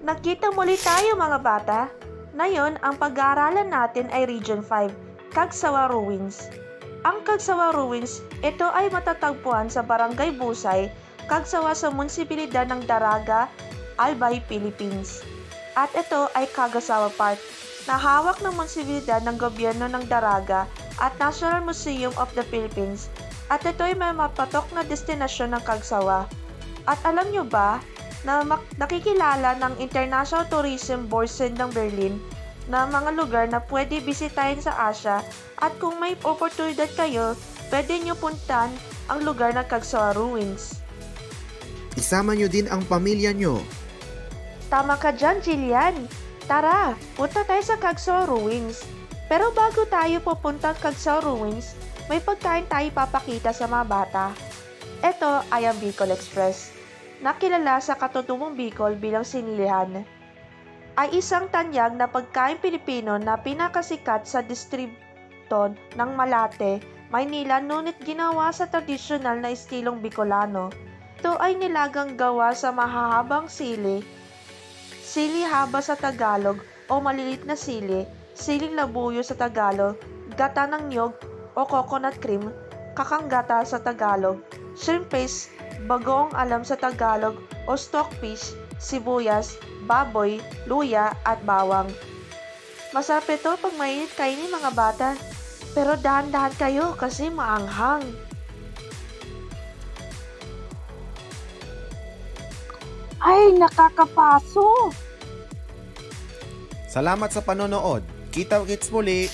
Nagkita muli tayo mga bata. Ngayon, ang pag-aaralan natin ay Region 5, Cagsawa Ruins. Ang Cagsawa Ruins, ito ay matatagpuan sa Barangay Busay, Cagsawa sa Munsibilidad ng Daraga, Albay, Philippines. At ito ay Cagasawa Park, na hawak ng Munsibilidad ng Gobyerno ng Daraga at National Museum of the Philippines. At ito ay may mapatok na destinasyon ng Cagsawa. At alam nyo ba, na nakikilala ng International Tourism Board ng Berlin na mga lugar na pwede bisitahin sa Asia, at kung may oportunidad kayo, pwede nyo puntan ang lugar ng Cagsawa Ruins. Isama nyo din ang pamilya nyo. Tama ka dyan, Jillian. Tara, punta tayo sa Cagsawa Ruins. Pero bago tayo pupunta sa Cagsawa Ruins, may pagkain tayo papakita sa mga bata. Ito ay ang Bicol Express, nakilala sa Katutubong Bicol bilang sinilihan. Ay isang tanyag na pagkain Pilipino na pinakasikat sa distrito ng Malate, Maynila, ngunit ginawa sa tradisyonal na estilong Bicolano. Ito ay nilagang gawa sa mahahabang sili, sili haba sa Tagalog o malilit na sili, siling labuyo sa Tagalog, gata ng niyog o coconut cream, kakanggata sa Tagalog, shrimp paste, bagoong alam sa Tagalog o stockfish, sibuyas, baboy, luya at bawang. Masarap ito pag mainit kainin mga bata, pero dahan-dahan kayo kasi maanghang. Ay, nakakapaso! Salamat sa panonood. Kita-kits muli!